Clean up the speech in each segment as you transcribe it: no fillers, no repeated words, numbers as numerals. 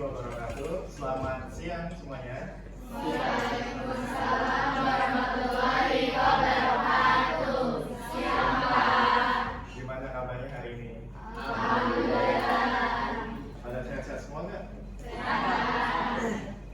wabarakatuh. Selamat siang semuanya. Waalaikumsalam warahmatullahi wabarakatuh. Siang Pak. Gimana kabarnya hari ini? Alhamdulillah. Pada sehat-sehat semua nggak? Sehat.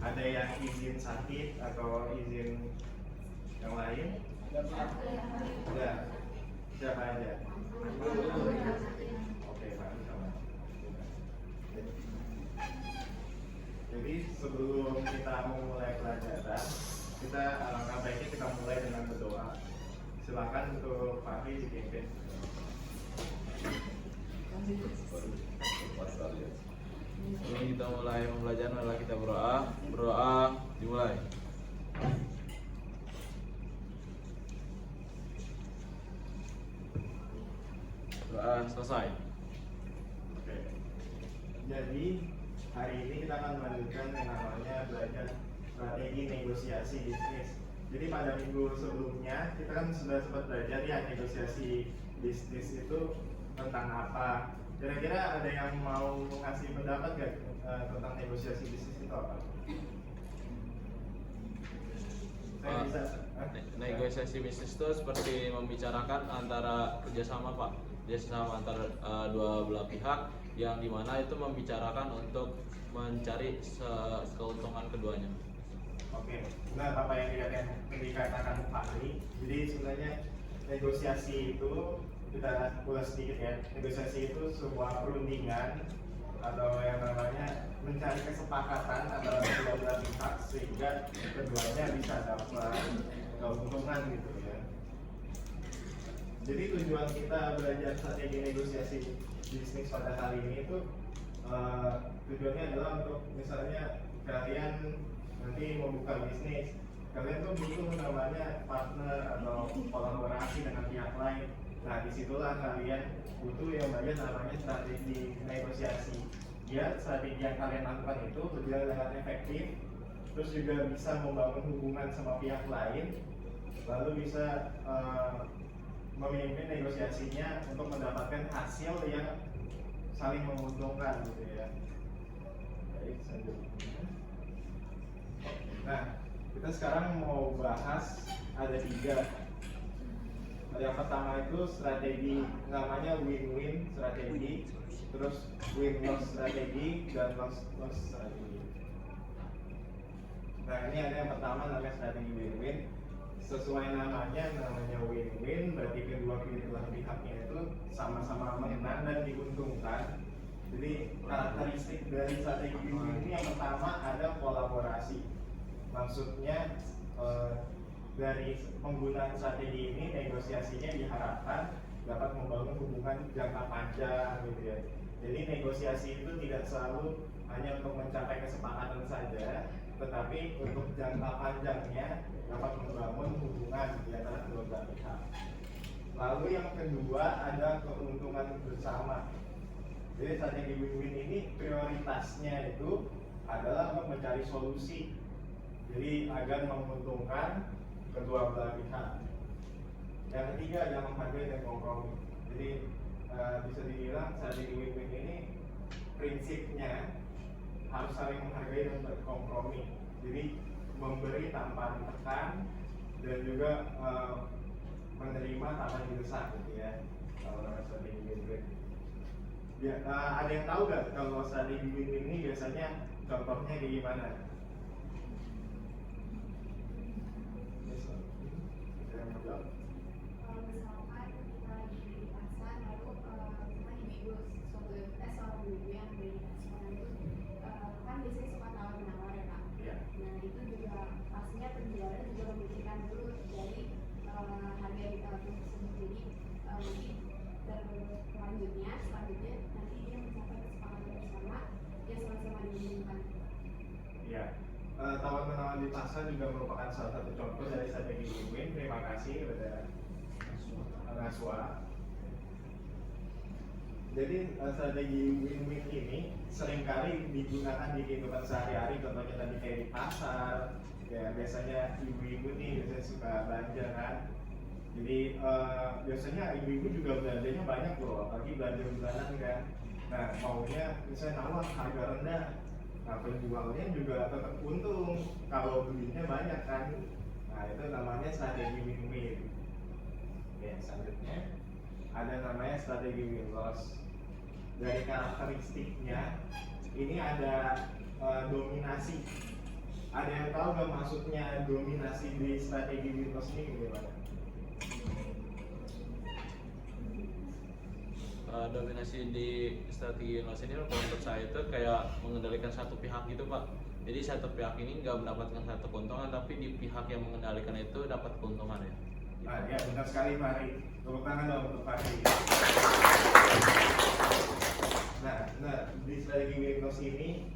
Ada yang izin sakit atau izin yang lain? Ada. Siapa aja? Oke, Pak. Sama. Jadi sebelum kita memulai pelajaran, kita alangkah baiknya kita mulai dengan berdoa. Silakan untuk Pak Fi dipimpin. Ini kita mulai pembelajaran adalah kita berdoa. Berdoa dimulai. Doa selesai. Oke. Jadi hari ini kita akan melanjutkan yang namanya belajar strategi negosiasi bisnis. Jadi pada minggu sebelumnya kita kan sudah sempat belajar ya negosiasi bisnis itu tentang apa. Kira-kira ada yang mau ngasih pendapat gak tentang negosiasi bisnis itu apa? Saya bisa. Negosiasi bisnis itu seperti membicarakan antara kerjasama Pak, kerjasama antara dua belah pihak yang dimana itu membicarakan untuk mencari keuntungan keduanya. Oke, nah apa yang dikatakan Pak Ali. Jadi sebenarnya negosiasi itu kita ulas sedikit ya. Negosiasi itu sebuah perundingan atau yang namanya mencari kesepakatan antara kedua belah pihak sehingga keduanya bisa dapat keuntungan gitu ya. Jadi tujuan kita belajar strategi negosiasi bisnis pada kali ini itu tujuannya adalah untuk misalnya kalian nanti membuka bisnis, kalian tuh butuh namanya partner atau kolaborasi dengan pihak lain. Nah disitulah kalian butuh yang namanya strategi negosiasi. Ya strategi yang kalian lakukan itu berjalan dengan efektif, terus juga bisa membangun hubungan sama pihak lain, lalu bisa memimpin negosiasinya untuk mendapatkan hasil yang saling menguntungkan gitu ya. Baik, selanjutnya. Nah, kita sekarang mau bahas ada 3. Yang pertama itu strategi namanya win-win strategi, terus win-loss strategi dan loss-loss strategi. Nah, ini ada yang pertama namanya strategi win-win. Sesuai namanya win-win, berarti kedua pihaknya itu sama-sama menang dan diuntungkan. Jadi karakteristik dari strategi win-win ini yang pertama ada kolaborasi. Maksudnya dari penggunaan strategi ini negosiasinya diharapkan dapat membangun hubungan jangka panjang gitu ya. Jadi negosiasi itu tidak selalu hanya untuk mencapai kesepakatan saja, tetapi untuk jangka panjangnya dapat membangun hubungan di antara kedua belah pihak. Lalu yang kedua ada keuntungan bersama. Jadi strategi win-win ini prioritasnya itu adalah untuk mencari solusi. Jadi agar menguntungkan kedua belah pihak. Yang ketiga adalah menghargai dan kompromi. Jadi bisa dibilang strategi win-win ini prinsipnya harus saling menghargai dan berkompromi. Jadi memberi tanpa ditekan dan juga menerima tanpa didesak gitu ya. Kalau namanya strategi win-win. Ya, ada yang tahu nggak kalau strategi win-win ini biasanya contohnya kayak gimana? Kalau misalkan kita di pasar lalu kita ibu seorang ibu yang beli restoran itu kan biasanya suka tawar-menawar ya Pak. Iya. Nah itu juga pastinya penjualnya juga memikirkan dulu dari harga di tersebut. Jadi nanti selanjutnya nanti dia mencapai kesepakatan bersama yang sama-sama diinginkan. Iya. Tawar-menawar di pasar juga merupakan salah satu contoh dari strategi win-win. Terima kasih kepada Naswa. Jadi strategi win-win ini seringkali digunakan di kehidupan sehari-hari. Contohnya tadi kayak di pasar, ya biasanya ibu-ibu nih biasanya suka belanja kan. Jadi biasanya ibu-ibu juga belanjanya banyak loh, apalagi belanja bulanan kan. Nah maunya misalnya nawar harga rendah. Nah penjualnya juga tetap untung kalau belinya banyak kan. Nah itu namanya strategi win-win. Oke, selanjutnya ada namanya strategi win-loss. Dari karakteristiknya ini ada dominasi. Ada yang tahu nggak maksudnya dominasi di strategi win-loss ini gimana? Dominasi di strategi loss ini kalau menurut saya itu kayak mengendalikan satu pihak gitu Pak. Jadi satu pihak ini nggak mendapatkan satu keuntungan, tapi di pihak yang mengendalikan itu dapat keuntungan ya. Nah ya benar sekali Fahri. Tepuk tangan dong untuk Fahri. Nah di strategi win-loss ini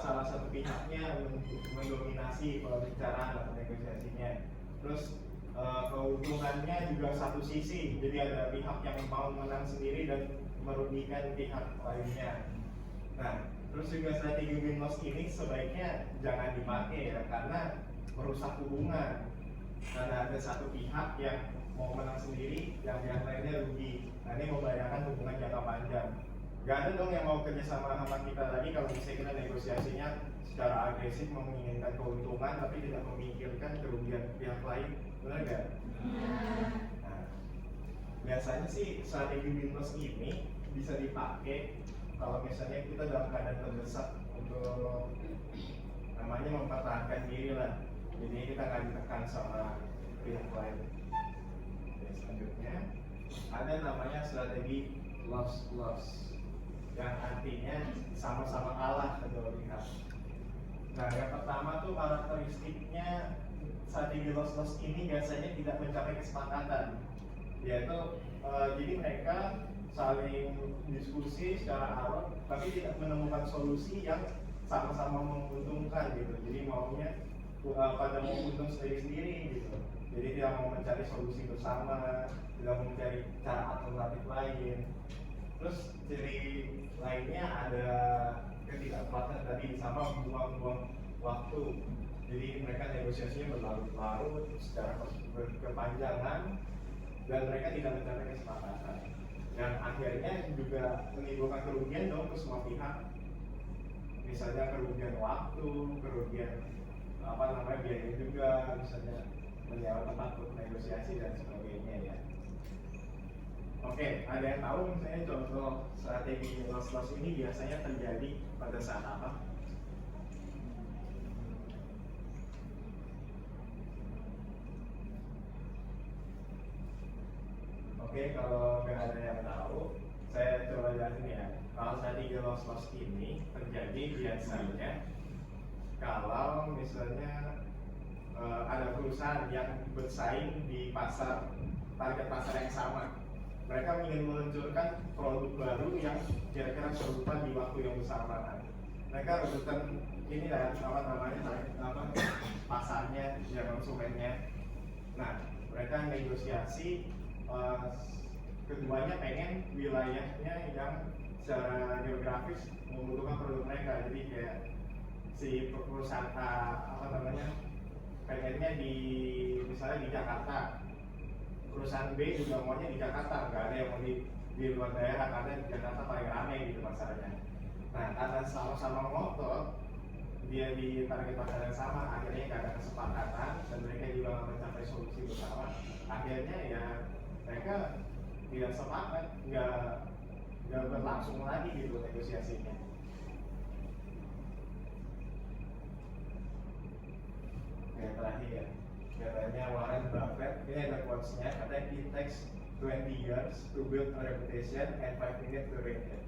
salah satu pihaknya mendominasi pembicaraan atau negosiasinya. Terus keuntungannya juga satu sisi, jadi ada pihak yang mau menang sendiri dan merugikan pihak lainnya. Nah, terus juga strategi win-loss ini sebaiknya jangan dipakai ya, karena merusak hubungan. Karena ada satu pihak yang mau menang sendiri, yang lainnya rugi. Nah, ini membahayakan hubungan jangka panjang. Gak ada dong yang mau kerjasama sama kita lagi kalau misalnya kita negosiasinya secara agresif menginginkan keuntungan tapi tidak memikirkan kerugian pihak lain, benar gak? Nah, biasanya sih strategi win-loss ini bisa dipakai kalau misalnya kita dalam keadaan terdesak untuk namanya mempertahankan diri lah, jadi kita nggak ditekan sama pihak lain. Oke, selanjutnya ada namanya strategi loss-loss yang artinya sama-sama kalah kedua pihak. Nah, yang pertama tuh karakteristiknya strategi loss-loss ini biasanya tidak mencapai kesepakatan, yaitu jadi mereka saling diskusi secara alot tapi tidak menemukan solusi yang sama-sama menguntungkan gitu. Jadi maunya pada mau untung sendiri-sendiri gitu. Jadi tidak mau mencari solusi bersama, tidak mau mencari cara alternatif lain. Terus ciri lainnya ada ketidakpuasan tadi, sama buang-buang waktu. Jadi mereka negosiasinya berlarut-larut secara berkepanjangan dan mereka tidak mencapai kesepakatan. Dan akhirnya juga menimbulkan kerugian dong ke semua pihak. Misalnya kerugian waktu, kerugian biaya juga, misalnya menyewa tempat untuk negosiasi dan sebagainya ya. Oke, ada yang tahu misalnya contoh strategi loss-loss ini biasanya terjadi pada saat apa? Oke, kalau nggak ada yang tahu, saya coba jelasin ya. Kalau strategi loss-loss ini terjadi biasanya kalau misalnya ada perusahaan yang bersaing di target pasar yang sama. Mereka ingin meluncurkan produk baru yang kira-kira serupa di waktu yang bersamaan. Mereka rebutan ini lah, pasarnya, ya konsumennya. Nah, mereka negosiasi, keduanya pengen wilayahnya yang secara geografis membutuhkan produk mereka. Jadi kayak si perusahaan pengennya misalnya di Jakarta. Perusahaan B juga maunya di Jakarta, nggak ada yang mau di luar daerah karena di Jakarta paling ramai gitu pasarnya. Nah, karena sama-sama ngotot, dia di target pasar yang sama, akhirnya nggak ada kesepakatan dan mereka juga nggak mencapai solusi bersama. Akhirnya ya mereka tidak sepakat, nggak berlangsung lagi gitu negosiasinya. Yang terakhir, katanya Warren Buffett, ini ada quotes-nya, katanya it takes 20 years to build a reputation and 5 minutes to reach it.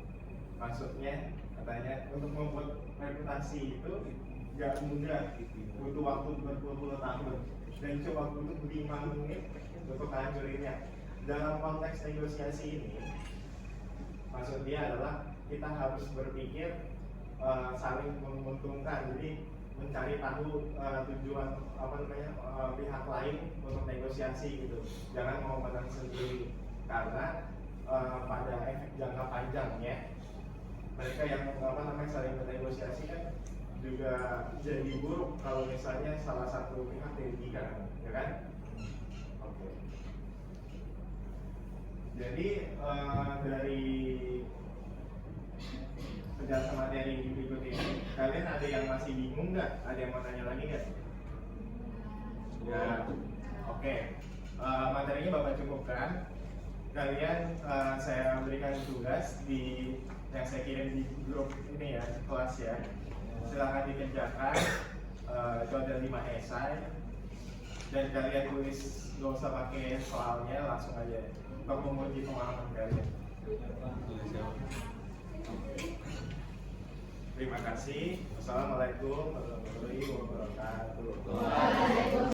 Maksudnya, katanya untuk membuat reputasi itu gak mudah, butuh waktu berpuluh-puluh tahun dan cuma butuh 5 menit untuk menghancurinnya. Dalam konteks negosiasi ini, maksud dia adalah kita harus berpikir saling menguntungkan. Jadi mencari tahu tujuan pihak lain untuk negosiasi gitu. Jangan mau menang sendiri karena pada efek jangka panjangnya mereka yang saling bernegosiasi kan juga jadi buruk kalau misalnya salah satu pihak dirugikan, ya kan? Oke. Jadi dari penjelasan materi berikut ini. Kalian ada yang masih bingung nggak? Ada yang mau tanya lagi nggak? Ya, oke. Materinya Bapak cukupkan. Kalian saya berikan tugas di yang saya kirim di grup ini ya, kelas ya. Silahkan dikerjakan. Itu ada 5 esai. Dan kalian tulis, nggak usah pakai soalnya, langsung aja untuk menguji pemahaman kalian. Terima kasih. Wassalamualaikum warahmatullahi wabarakatuh.